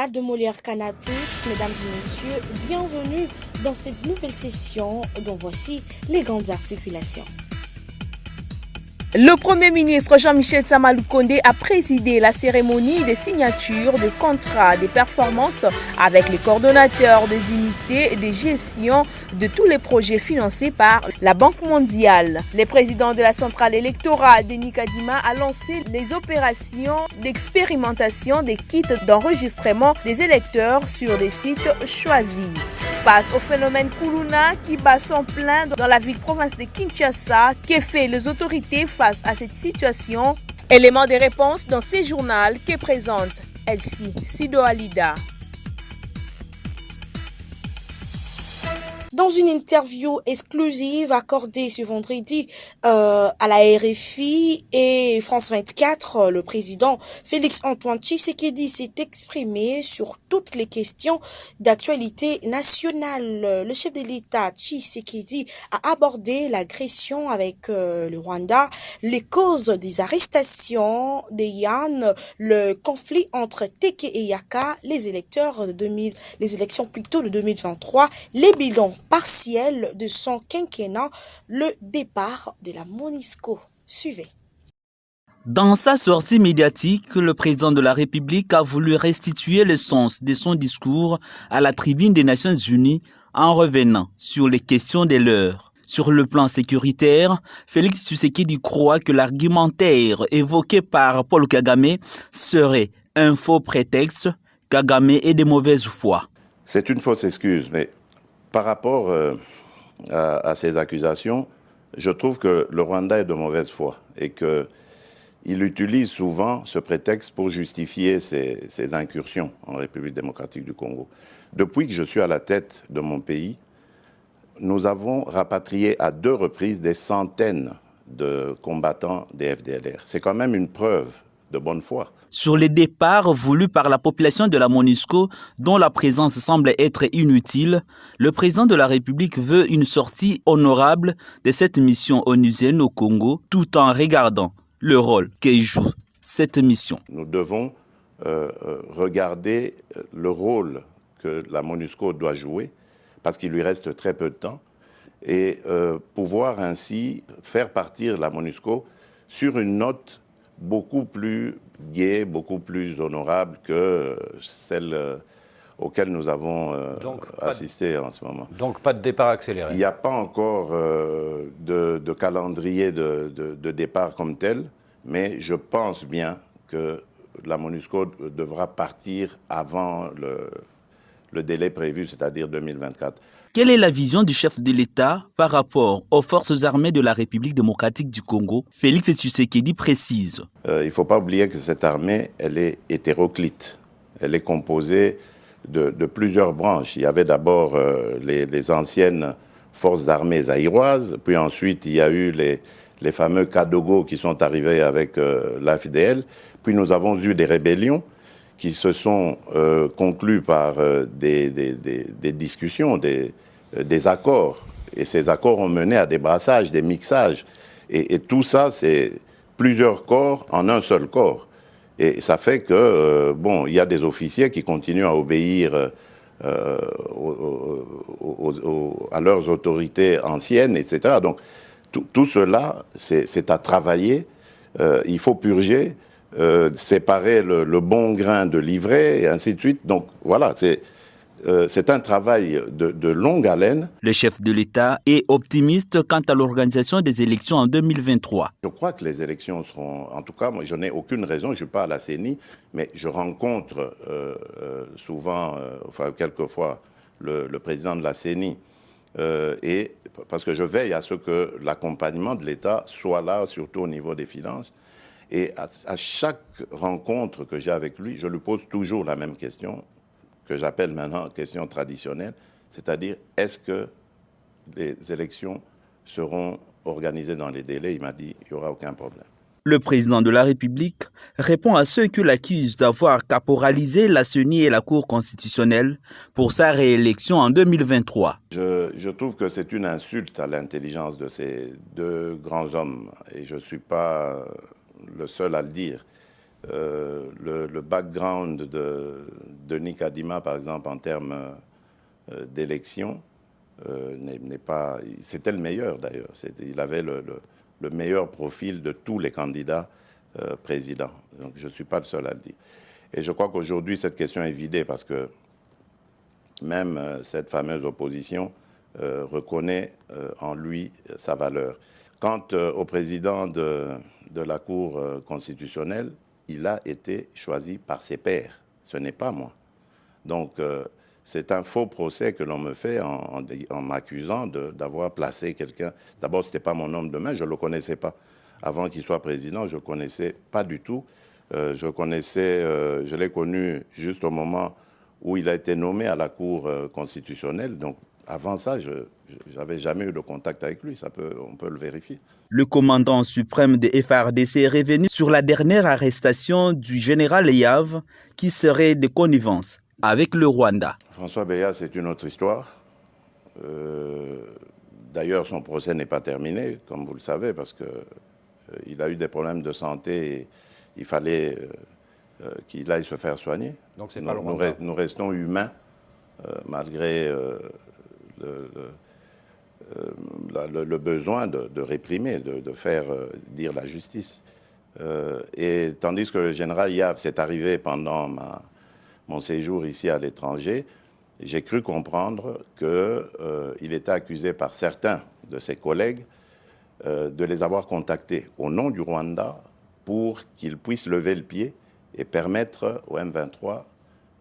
internationale de Molière Canal+. Mesdames et messieurs, bienvenue dans cette nouvelle session dont voici les grandes articulations. Le Premier ministre Jean-Michel Sama Lukonde a présidé la cérémonie de signature de contrats de performance avec les coordonnateurs des unités de gestion de tous les projets financés par la Banque mondiale. Le président de la centrale électorale, Denis Kadima, a lancé les opérations d'expérimentation des kits d'enregistrement des électeurs sur des sites choisis. Face au phénomène Kuluna qui bat son plein dans la ville-province de Kinshasa, que fait les autorités face à cette situation? Élément de réponse dans ce journal que présente Elsie Sido Alida. Dans une interview exclusive accordée ce vendredi à la RFI et France 24, le président Félix-Antoine Tshisekedi s'est exprimé sur toutes les questions d'actualité nationale. Le chef de l'État Tshisekedi a abordé l'agression avec le Rwanda, les causes des arrestations des Yann, le conflit entre Teke et Yaka, les élections plutôt de 2023, les bilans partiel de son quinquennat, le départ de la MONUSCO. Suivez. Dans sa sortie médiatique, le président de la République a voulu restituer le sens de son discours à la tribune des Nations Unies en revenant sur les questions de l'heure. Sur le plan sécuritaire, Félix Tshisekedi croit que l'argumentaire évoqué par Paul Kagame serait un faux prétexte. Kagame est de mauvaise foi. C'est une fausse excuse, mais par rapport à ces accusations, je trouve que le Rwanda est de mauvaise foi et qu'il utilise souvent ce prétexte pour justifier ses incursions en République démocratique du Congo. Depuis que je suis à la tête de mon pays, nous avons rapatrié à 2 reprises des centaines de combattants des FDLR. C'est quand même une preuve de bonne foi. Sur les départs voulus par la population de la MONUSCO, dont la présence semble être inutile, le président de la République veut une sortie honorable de cette mission onusienne au Congo, tout en regardant le rôle que joue cette mission. Nous devons regarder le rôle que la MONUSCO doit jouer, parce qu'il lui reste très peu de temps, et pouvoir ainsi faire partir la MONUSCO sur une note beaucoup plus gaie, beaucoup plus honorable que celle auquel nous avons assisté en ce moment. Donc pas de départ accéléré. Il n'y a pas encore de calendrier de départ comme tel, mais je pense bien que la MONUSCO devra partir avant le délai prévu, c'est-à-dire 2024. Quelle est la vision du chef de l'État par rapport aux forces armées de la République démocratique du Congo? Félix Tshisekedi précise. Il ne faut pas oublier que cette armée, elle est hétéroclite. Elle est composée de plusieurs branches. Il y avait d'abord les anciennes forces armées zaïroises, puis ensuite il y a eu les fameux Kadogo qui sont arrivés avec l'AFDL, puis nous avons eu des rébellions qui se sont conclus par des discussions, des accords. Et ces accords ont mené à des brassages, des mixages. Et tout ça, c'est plusieurs corps en un seul corps. Et ça fait que, il y a des officiers qui continuent à obéir à leurs autorités anciennes, etc. Donc, tout cela, c'est à travailler. Il faut purger. Séparer le bon grain de l'ivraie et ainsi de suite. Donc voilà, c'est un travail de longue haleine. Le chef de l'État est optimiste quant à l'organisation des élections en 2023. Je crois que les élections seront... En tout cas, moi, je n'ai aucune raison, je ne suis pas à la CENI, mais je rencontre souvent, quelquefois, le président de la CENI. Et parce que je veille à ce que l'accompagnement de l'État soit là, surtout au niveau des finances. Et à chaque rencontre que j'ai avec lui, je lui pose toujours la même question, que j'appelle maintenant question traditionnelle, c'est-à-dire est-ce que les élections seront organisées dans les délais? Il m'a dit il n'y aura aucun problème. Le président de la République répond à ceux qui l'accusent d'avoir caporalisé la CENI et la Cour constitutionnelle pour sa réélection en 2023. Je trouve que c'est une insulte à l'intelligence de ces 2 grands hommes, et je ne suis pas le seul à le dire. le background de Denis Kadima, par exemple, en termes d'élection, n'est pas... C'était le meilleur, d'ailleurs. Il avait le meilleur profil de tous les candidats présidents. Donc, je ne suis pas le seul à le dire. Et je crois qu'aujourd'hui, cette question est vidée parce que même cette fameuse opposition reconnaît en lui sa valeur. Quant au président de la Cour constitutionnelle, il a été choisi par ses pairs. Ce n'est pas moi. Donc, c'est un faux procès que l'on me fait en m'accusant d'avoir placé quelqu'un. D'abord, ce n'était pas mon homme de main, je ne le connaissais pas. Avant qu'il soit président, je ne connaissais pas du tout. Je l'ai connu juste au moment où il a été nommé à la Cour constitutionnelle. Donc, avant ça, je n'avais jamais eu de contact avec lui. On peut le vérifier. Le commandant suprême de FARDC est revenu sur la dernière arrestation du général Yav qui serait de connivence avec le Rwanda. François Béat, c'est une autre histoire. D'ailleurs, son procès n'est pas terminé, comme vous le savez, parce qu'il a eu des problèmes de santé et il fallait qu'il aille se faire soigner. Donc c'est pas le Rwanda. Nous restons humains, malgré le besoin de réprimer, de faire dire la justice. Et tandis que le général Yav, c'est arrivé pendant mon séjour ici à l'étranger, j'ai cru comprendre qu'il était accusé par certains de ses collègues de les avoir contactés au nom du Rwanda pour qu'ils puissent lever le pied et permettre au M23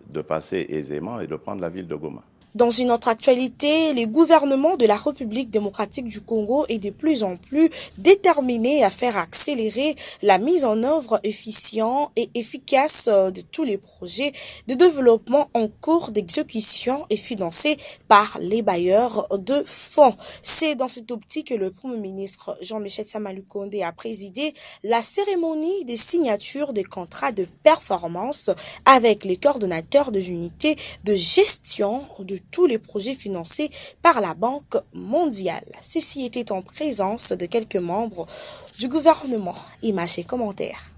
de passer aisément et de prendre la ville de Goma. Dans une autre actualité, le gouvernement de la République démocratique du Congo est de plus en plus déterminé à faire accélérer la mise en œuvre efficiente et efficace de tous les projets de développement en cours d'exécution et financés par les bailleurs de fonds. C'est dans cette optique que le Premier ministre Jean-Michel Sama-Lukonde a présidé la cérémonie des signatures des contrats de performance avec les coordonnateurs des unités de gestion de tous les projets financés par la Banque mondiale. Ceci était en présence de quelques membres du gouvernement. Images et commentaires.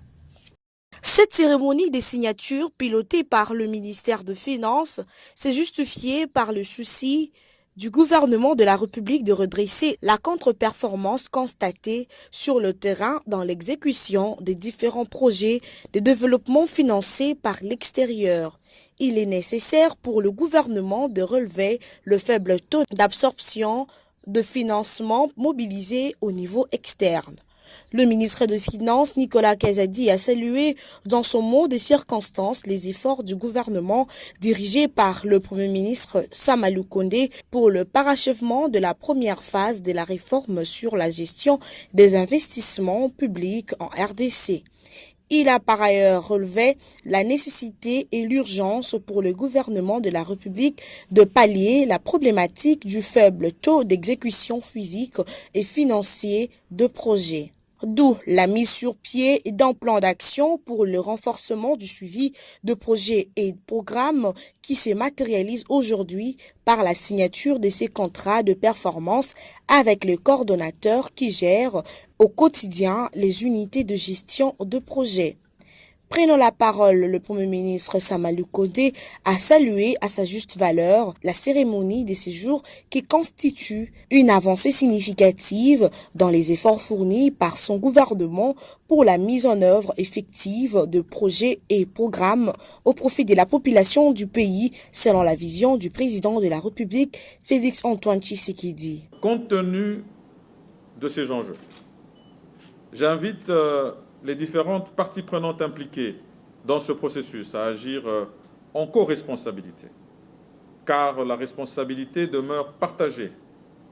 Cette cérémonie des signatures pilotée par le ministère des Finances s'est justifiée par le souci du gouvernement de la République de redresser la contre-performance constatée sur le terrain dans l'exécution des différents projets de développement financés par l'extérieur. Il est nécessaire pour le gouvernement de relever le faible taux d'absorption de financement mobilisé au niveau externe. Le ministre des Finances, Nicolas Kazadi, a salué dans son mot de circonstance les efforts du gouvernement dirigé par le Premier ministre Sama-Lukonde pour le parachèvement de la première phase de la réforme sur la gestion des investissements publics en RDC. Il a par ailleurs relevé la nécessité et l'urgence pour le gouvernement de la République de pallier la problématique du faible taux d'exécution physique et financier de projets. D'où la mise sur pied d'un plan d'action pour le renforcement du suivi de projets et programmes qui se matérialise aujourd'hui par la signature de ces contrats de performance avec le coordonnateur qui gère au quotidien les unités de gestion de projets. Prenant la parole, le Premier ministre Sama-Lukonde a salué à sa juste valeur la cérémonie de séjour qui constitue une avancée significative dans les efforts fournis par son gouvernement pour la mise en œuvre effective de projets et programmes au profit de la population du pays, selon la vision du président de la République, Félix Antoine Tshisekedi. Compte tenu de ces enjeux, j'invite les différentes parties prenantes impliquées dans ce processus à agir en co-responsabilité, car la responsabilité demeure partagée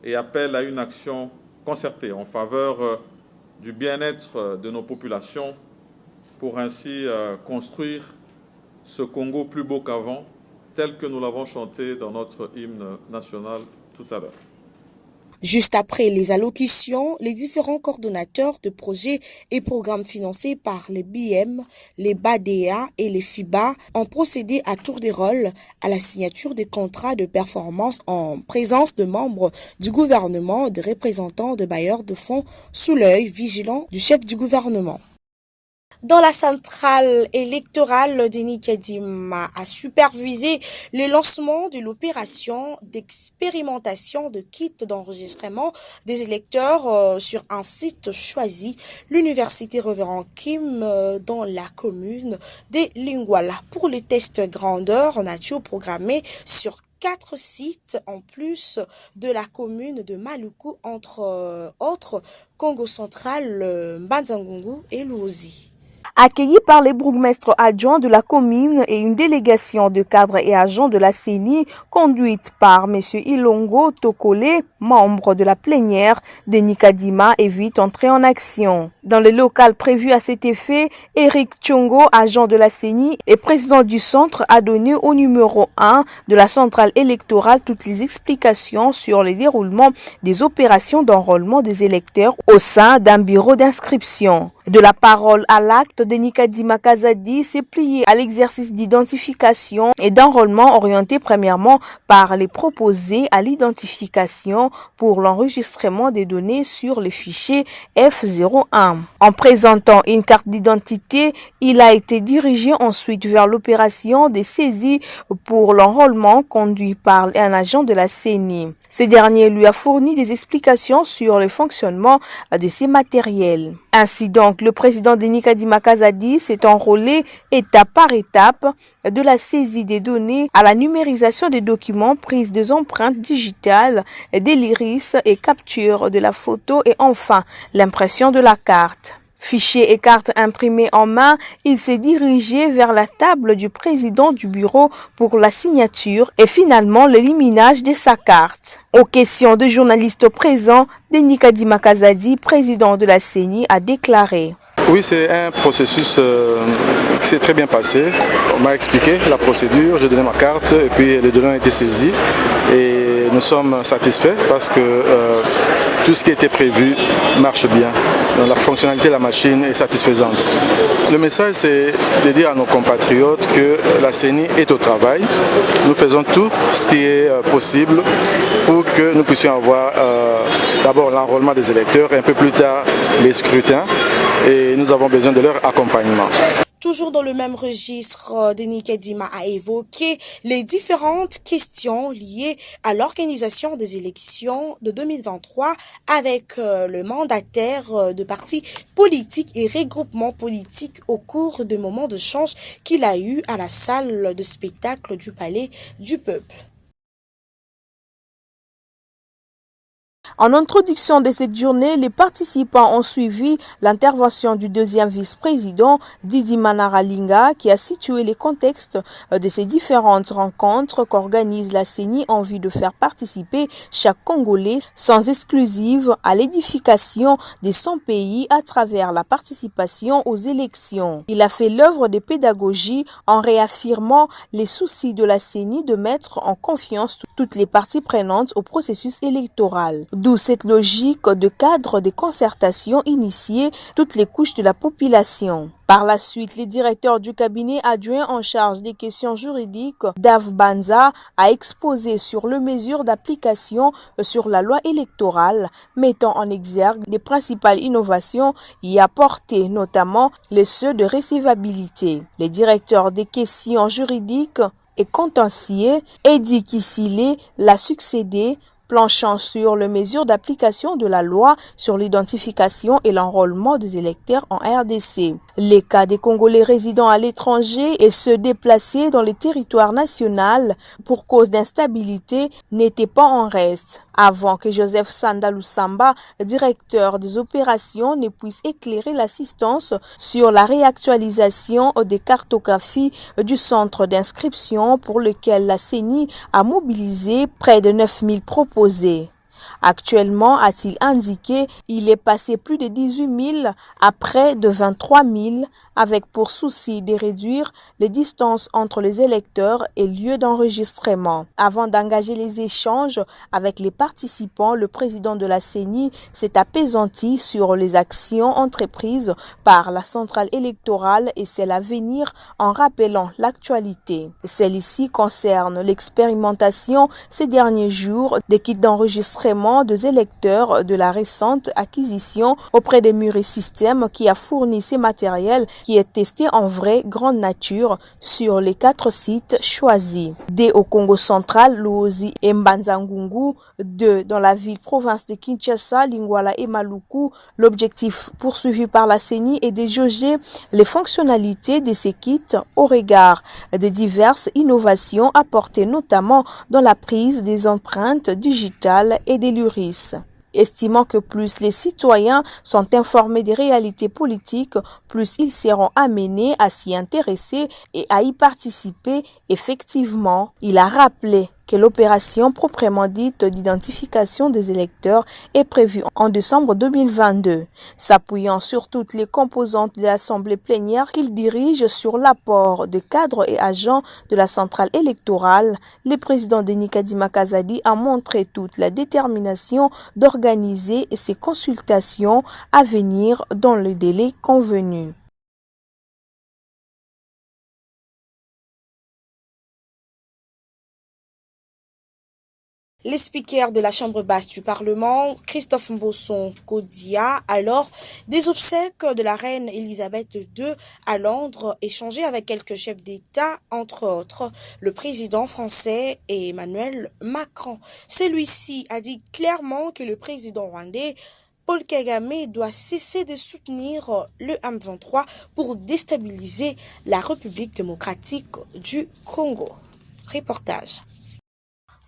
et appelle à une action concertée en faveur du bien-être de nos populations pour ainsi construire ce Congo plus beau qu'avant, tel que nous l'avons chanté dans notre hymne national tout à l'heure. Juste après les allocutions, les différents coordonnateurs de projets et programmes financés par les BM, les BADEA et les FIBA ont procédé à tour de rôle à la signature des contrats de performance en présence de membres du gouvernement, de représentants de bailleurs de fonds sous l'œil vigilant du chef du gouvernement. Dans la centrale électorale, Denis Kadima a supervisé le lancement de l'opération d'expérimentation de kits d'enregistrement des électeurs sur un site choisi, l'université Révérend Kim dans la commune de Lingwala. Pour le test grandeur nature programmé sur 4 sites en plus de la commune de Maluku, entre autres Congo central, Mbanzangungu et Luozi. Accueilli par les bourgmestres adjoints de la commune et une délégation de cadres et agents de la CENI conduite par M. Ilongo Tokole, membre de la plénière, Denis Kadima est vite entré en action. Dans le local prévu à cet effet, Eric Tchongo, agent de la CENI et président du centre, a donné au numéro 1 de la centrale électorale toutes les explications sur le déroulement des opérations d'enrôlement des électeurs au sein d'un bureau d'inscription. De la parole à l'acte, Denis Kadima Kazadi s'est plié à l'exercice d'identification et d'enrôlement orienté premièrement par les proposés à l'identification pour l'enregistrement des données sur le fichier F01. En présentant une carte d'identité, il a été dirigé ensuite vers l'opération des saisies pour l'enrôlement conduit par un agent de la CENI. Ce dernier lui a fourni des explications sur le fonctionnement de ces matériels. Ainsi donc, le président Denis Kadima Kazadi s'est enrôlé étape par étape de la saisie des données à la numérisation des documents, prise des empreintes digitales, des l'iris et capture de la photo et enfin l'impression de la carte. Fichier et carte imprimés en main, il s'est dirigé vers la table du président du bureau pour la signature et finalement l'éliminage de sa carte. Aux questions de journalistes présents, Denis Kadima Kazadi, président de la CENI, a déclaré: Oui, c'est un processus qui s'est très bien passé. On m'a expliqué la procédure, j'ai donné ma carte et puis les données ont été saisies. Et nous sommes satisfaits parce que tout ce qui était prévu marche bien. Donc, la fonctionnalité de la machine est satisfaisante. Le message, c'est de dire à nos compatriotes que la CENI est au travail. Nous faisons tout ce qui est possible pour que nous puissions avoir d'abord l'enrôlement des électeurs et un peu plus tard les scrutins. Et nous avons besoin de leur accompagnement. Toujours dans le même registre, Denis Kadima a évoqué les différentes questions liées à l'organisation des élections de 2023 avec le mandataire de partis politiques et regroupements politiques au cours des moments de change qu'il a eu à la salle de spectacle du Palais du Peuple. En introduction de cette journée, les participants ont suivi l'intervention du deuxième vice-président Didi Manaralinga qui a situé les contextes de ces différentes rencontres qu'organise la CENI en vue de faire participer chaque Congolais sans exclusive à l'édification de son pays à travers la participation aux élections. Il a fait l'œuvre de pédagogie en réaffirmant les soucis de la CENI de mettre en confiance toutes les parties prenantes au processus électoral. D'où cette logique de cadre de concertation initiée toutes les couches de la population. Par la suite, le directeur du cabinet adjoint en charge des questions juridiques, Dave Banza, a exposé sur les mesures d'application sur la loi électorale, mettant en exergue les principales innovations y apportées, notamment les ceux de recevabilité. Le directeur des questions juridiques et contentieux, Eddie Kisile, l'a succédé, planchant sur les mesures d'application de la loi sur l'identification et l'enrôlement des électeurs en RDC. Les cas des Congolais résidant à l'étranger et ceux déplacés dans le territoire national pour cause d'instabilité n'étaient pas en reste. Avant que Joseph Sandalusamba, directeur des opérations, ne puisse éclairer l'assistance sur la réactualisation des cartographies du centre d'inscription pour lequel la CENI a mobilisé près de 9000 proposés. Actuellement, a-t-il indiqué, il est passé plus de 18 000 à près de 23 000 avec pour souci de réduire les distances entre les électeurs et lieux d'enregistrement. Avant d'engager les échanges avec les participants, le président de la CENI s'est apaisanti sur les actions entreprises par la centrale électorale et celles à venir en rappelant l'actualité. Celle-ci concerne l'expérimentation ces derniers jours des kits d'enregistrement demandes des électeurs de la récente acquisition auprès des Murray Systems qui a fourni ces matériels qui est testé en vraie grande nature sur les 4 sites choisis. D au Congo central, Luozi et Mbanza-Ngungu, 2 dans la ville-province de Kinshasa, Lingwala et Maluku. L'objectif poursuivi par la CENI est de jauger les fonctionnalités de ces kits au regard des diverses innovations apportées notamment dans la prise des empreintes digitales et des l'iris. Estimant que plus les citoyens sont informés des réalités politiques, plus ils seront amenés à s'y intéresser et à y participer effectivement. Il a rappelé que l'opération proprement dite d'identification des électeurs est prévue en décembre 2022. S'appuyant sur toutes les composantes de l'Assemblée plénière qu'il dirige sur l'apport de cadres et agents de la centrale électorale, le président Denis Kadima Kazadi a montré toute la détermination d'organiser ces consultations à venir dans le délai convenu. Les speakers de la Chambre basse du Parlement, Christophe Mbosson Kodia, alors des obsèques de la reine Elisabeth II à Londres, échangés avec quelques chefs d'État, entre autres le président français et Emmanuel Macron. Celui-ci a dit clairement que le président rwandais Paul Kagame doit cesser de soutenir le M23 pour déstabiliser la République démocratique du Congo. Reportage.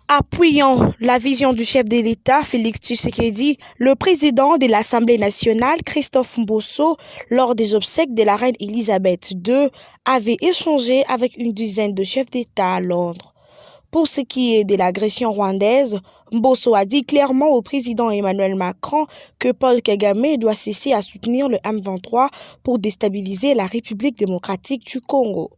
Appuyant la vision du chef de l'État, Félix Tshisekedi, le président de l'Assemblée nationale, Christophe Mbosso, lors des obsèques de la reine Elisabeth II, avait échangé avec une dizaine de chefs d'État à Londres. Pour ce qui est de l'agression rwandaise, Mbosso a dit clairement au président Emmanuel Macron que Paul Kagame doit cesser à soutenir le M23 pour déstabiliser la République démocratique du Congo.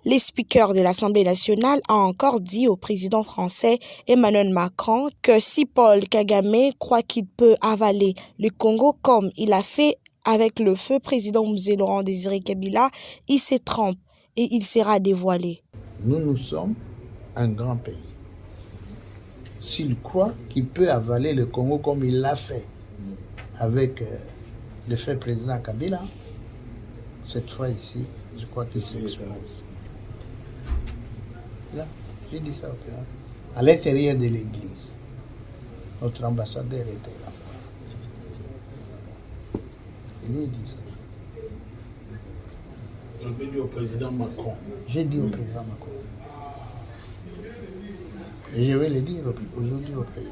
Les speakers de l'Assemblée nationale ont encore dit au président français Emmanuel Macron que si Paul Kagame croit qu'il peut avaler le Congo comme il a fait avec le feu président Mzee Laurent Désiré Kabila, il se trompe et il sera dévoilé. Nous sommes un grand pays. S'il croit qu'il peut avaler le Congo comme il l'a fait avec le fait président Kabila, cette fois ici, je crois qu'il s'expose. Là, j'ai dit ça au président. À l'intérieur de l'église, notre ambassadeur était là. Et lui, il dit ça. Je vais dire au président Macron. J'ai dit au président Macron. Et je vais le dire aujourd'hui au pays.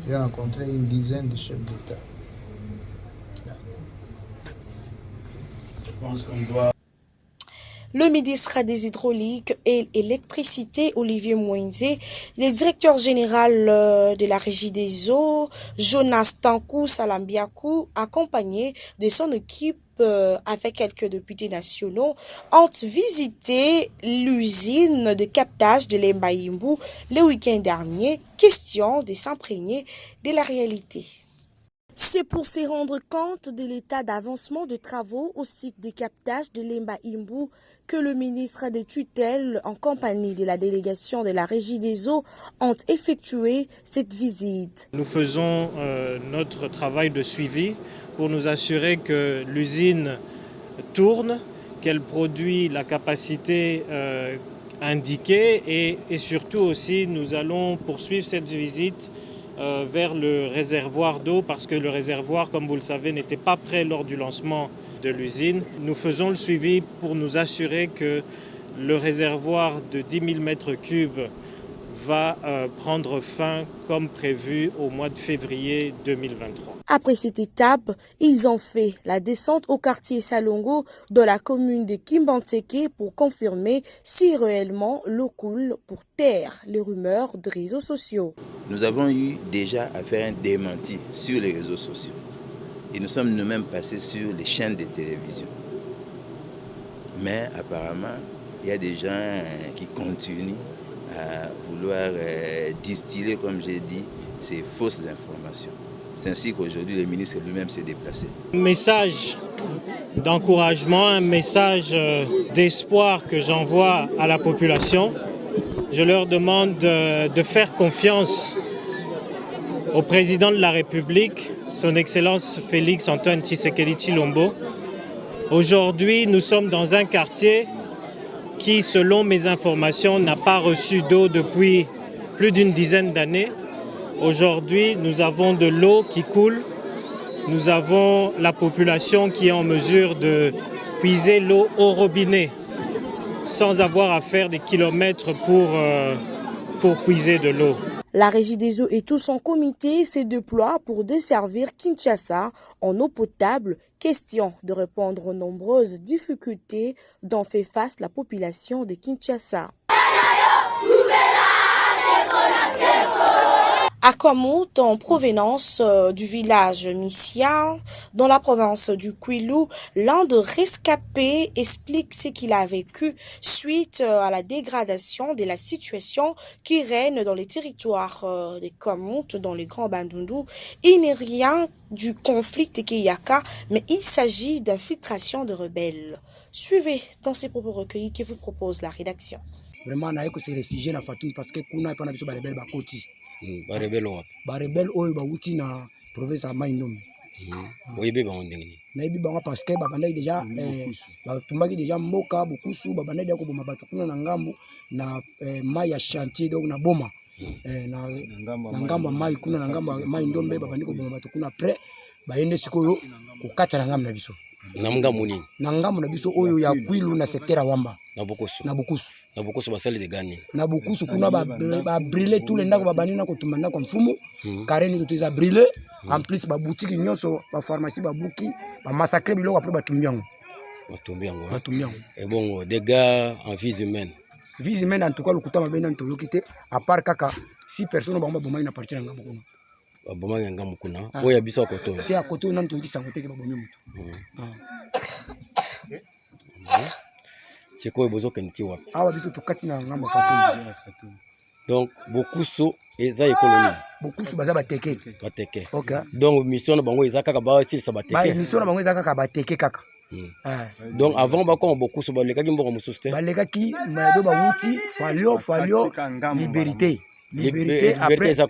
J'ai rencontré une dizaine de chefs d'État. Je pense qu'on doit... Le ministre des Hydrauliques et Électricité, Olivier Mouinzé, le directeur général de la Régie des eaux, Jonas Tankou Salambiakou, accompagné de son équipe avec quelques députés nationaux, ont visité l'usine de captage de l'Embaïmbou le week-end dernier, question de s'imprégner de la réalité. C'est pour se rendre compte de l'état d'avancement de travaux au site de captage de l'Embaïmbou que le ministre des tutelles, en compagnie de la délégation de la Régie des eaux, ont effectué cette visite. Nous faisons notre travail de suivi pour nous assurer que l'usine tourne, qu'elle produit la capacité indiquée et surtout aussi nous allons poursuivre cette visite vers le réservoir d'eau parce que le réservoir, comme vous le savez, n'était pas prêt lors du lancement de l'usine. Nous faisons le suivi pour nous assurer que le réservoir de 10 000 mètres cubes va prendre fin comme prévu au mois de février 2023. Après cette étape, ils ont fait la descente au quartier Salongo dans la commune de Kimbantseke pour confirmer si réellement l'eau coule pour taire les rumeurs des réseaux sociaux. Nous avons eu déjà à faire un démenti sur les réseaux sociaux et nous sommes nous-mêmes passés sur les chaînes de télévision. Mais apparemment, il y a des gens qui continuent à vouloir distiller, comme j'ai dit, ces fausses informations. C'est ainsi qu'aujourd'hui, le ministre lui-même s'est déplacé. Un message d'encouragement, un message d'espoir que j'envoie à la population. Je leur demande de faire confiance au président de la République, son Excellence Félix Antoine Tshisekedi Tshilombo. Aujourd'hui, nous sommes dans un quartier qui, selon mes informations, n'a pas reçu d'eau depuis plus d'une dizaine d'années. Aujourd'hui, nous avons de l'eau qui coule. Nous avons la population qui est en mesure de puiser l'eau au robinet sans avoir à faire des kilomètres pour puiser de l'eau. La Régie des eaux et tout son comité se déploient pour desservir Kinshasa en eau potable. Question de répondre aux nombreuses difficultés dont fait face la population de Kinshasa. À Kwamut, en provenance du village Missia, dans la province du Kwilu, l'un des rescapés explique ce qu'il a vécu suite à la dégradation de la situation qui règne dans les territoires de Kwamut, dans les Grands Bandundu. Il n'est rien du conflit de Kiyaka, mais il s'agit d'infiltration de rebelles. Suivez dans ces propos recueillis que vous propose la rédaction. Vraiment, on a se réfugier dans Fatoum parce que kuna pas n'habitude les rebelles bakoti. Barebel oyo bauti na province ya Maindombe. Oyibe ba ondengeni. Na ibi bango parce que babandaki déjà batumbaki déjà mboka bukusu babandaki ya koboma bato kuna na ngambo na mai ya chantier donc na boma. Na ngambo mai kuna na ngambo Maindombe babandiki koboma bato kuna après bayende sikoyo kokatcha na ngambo na biso. Na ngambo nini? Na ngambo na biso oyo ya Kwilu na secteur ya Wamba. Na Bokoso. Na Bokoso basali de gani. Na Bokoso kuna ba brûler tous les ndako babani na kotumanda kwa mfumu. Kareni kutuza brûler. En plus ba boutique nyonso ba pharmacie ba buki ba massacrer biloko après ba tumbiango. Et bon, dégâts en vies humaines. Vies humaines en tout cas le kutama bena ntolokite à part kaka 6 personnes ba bomba na partir ngambo kuna. Boma ngambo kuna. Oya biso koto. Te akoto na ntoliki sango teke ba bomba mutu. C'est quoi besoin qu'on tire wapi? Awa biso tukati na ngambo Fatoum. Donc Bokusu eza économie. Bokusu baza bateke. Bateke. OK. Donc mission na bango eza kaka ba style sa bateke. Ba mission na bango eza kaka bateke kaka. Donc avant ba ko Bokusu ba lekaki mboko mususte. Ba lekaki mado ba wuti falio liberté après eza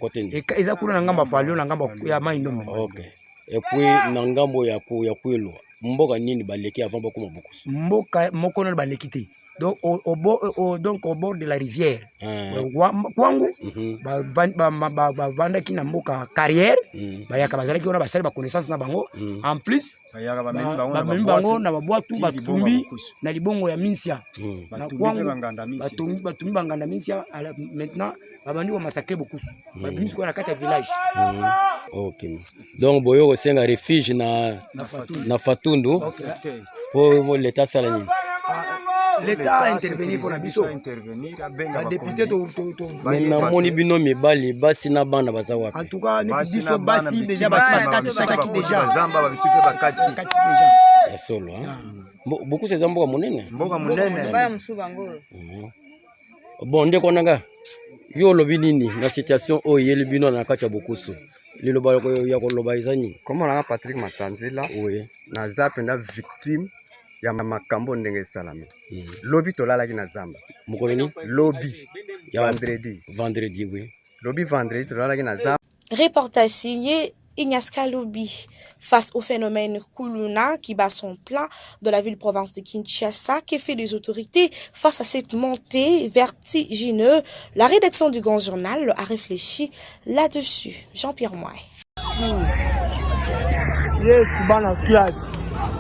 kuna na ngambo falio na ngambo ya Maindombe. OK. Et puis na ngambo ya Kwilu. Mboka nini baleki avant bakoma Bokusu? Mboka moko na baleki te. Donc au bord de la rivière. Kwangu bavanda ki na mboka carrière bayaka bazalaki ona basali ba connaissance na bango en plus bamemi bango na babwatu batumbi na libongo ya Minsia na kwangu batumbi banganda Minsia maintenant babandi ko massacrer Bokusu babimi ko na kata village. OK. Donc boyo ko senga refuge na Fatundu pour l'état salani. L'État a intervenu pour la biso. La députée maintenant moni bino mibali basi na bana bazawa. En tout cas, neti biso basi déjà basi kati déjà. Zamba ba biso pe bakati. Kati déjà. Ya solo hein. Beaucoup ces mboka monene. Mboka monene. Baya musubango. Bon ndeko nanga. Yo lobi nini na situation oyeli bino na kati ya Bokusu. Lilo ba ya ko loba izani. Comment on a Patrick Matanzila? Oui. Na zapenda victime ya makambo ndenge salami. Lobby tolalaki na Zamba. Mokoleni lobby ya vendredi oui. Lobby vendredi tolalaki na Zamba. Reportage signé Ignace Kaloubi. Face au phénomène Kuluna qui bat son plein dans la ville-province de Kinshasa, que fait les autorités face à cette montée vertigineuse? La rédaction du Grand Journal a réfléchi là-dessus. Jean-Pierre Mouay.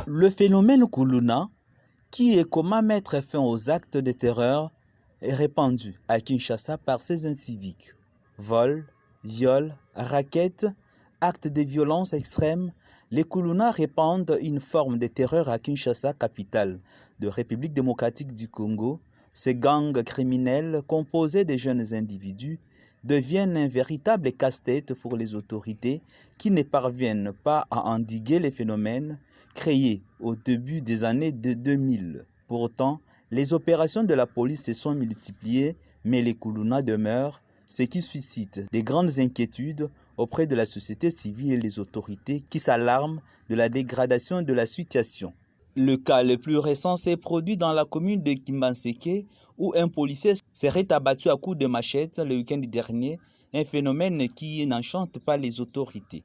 Le phénomène Kuluna, qui est comment mettre fin aux actes de terreur, est répandu à Kinshasa par ces inciviques. Vols, viols, rackets, actes de violence extrême, les Kuluna répandent une forme de terreur à Kinshasa, capitale de République démocratique du Congo. Ces gangs criminels, composés de jeunes individus, deviennent un véritable casse-tête pour les autorités qui ne parviennent pas à endiguer les phénomènes créés au début des années de 2000. Pourtant, les opérations de la police se sont multipliées, mais les Kuluna demeurent, ce qui suscite des grandes inquiétudes auprès de la société civile et les autorités qui s'alarment de la dégradation de la situation. Le cas le plus récent s'est produit dans la commune de Kimbanseke où un policier serait abattu à coups de machette le week-end dernier, un phénomène qui n'enchante pas les autorités.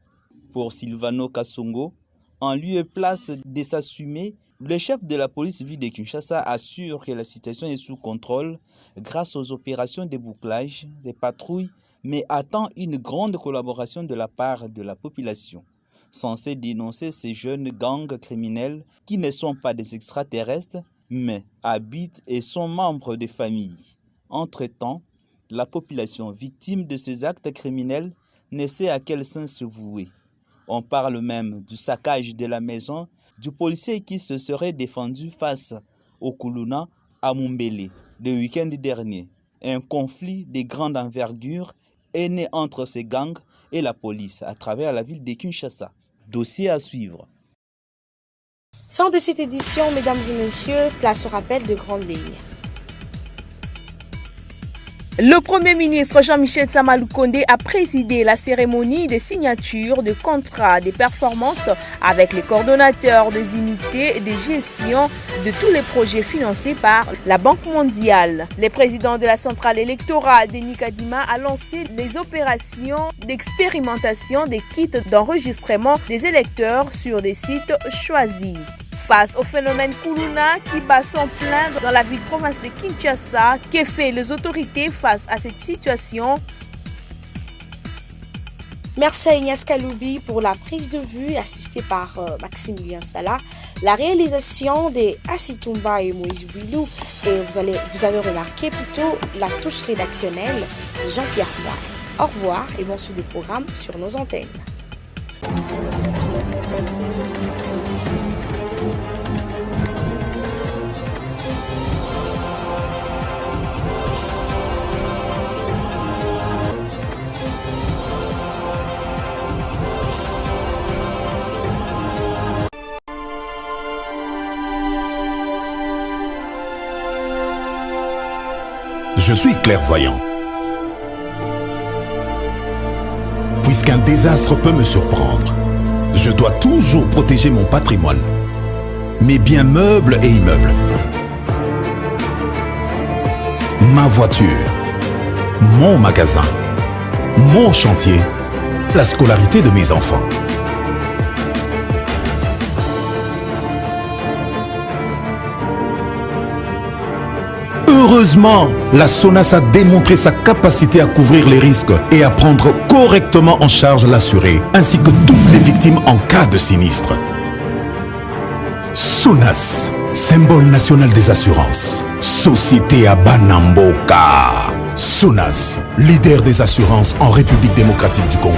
Pour Silvano Kasongo, en lieu et place de s'assumer, le chef de la police ville de Kinshasa assure que la situation est sous contrôle grâce aux opérations de bouclage, des patrouilles, mais attend une grande collaboration de la part de la population, censée dénoncer ces jeunes gangs criminels qui ne sont pas des extraterrestres, mais habitent et sont membres de familles. Entre-temps, la population victime de ces actes criminels ne sait à quel sens se vouer. On parle même du saccage de la maison du policier qui se serait défendu face au Kuluna à Mumbele le week-end dernier. Un conflit de grande envergure est né entre ces gangs et la police à travers la ville de Kinshasa. Dossier à suivre. Fin de cette édition, mesdames et messieurs, place au rappel de grandes lignes. Le Premier ministre Jean-Michel Sama-Lukonde a présidé la cérémonie de signature de contrats de performance avec les coordonnateurs des unités de gestion de tous les projets financés par la Banque mondiale. Le président de la centrale électorale, Denis Kadima, a lancé les opérations d'expérimentation des kits d'enregistrement des électeurs sur des sites choisis. Face au phénomène Kuluna qui bat son plein dans la ville-province de Kinshasa, que fait les autorités face à cette situation? Merci à Ignace Kaloubi pour la prise de vue assistée par Maximilien Sala, la réalisation des Asitumba et Moïse Bilou, et vous avez remarqué plutôt la touche rédactionnelle de Jean-Pierre Moy. Au revoir et bon suite des programmes sur nos antennes. Je suis clairvoyant. Puisqu'un désastre peut me surprendre, je dois toujours protéger mon patrimoine, mes biens meubles et immeubles, ma voiture, mon magasin, mon chantier, la scolarité de mes enfants. Heureusement, la SONAS a démontré sa capacité à couvrir les risques et à prendre correctement en charge l'assuré, ainsi que toutes les victimes en cas de sinistre. SONAS, symbole national des assurances. Société à Banamboka. SONAS, leader des assurances en République démocratique du Congo.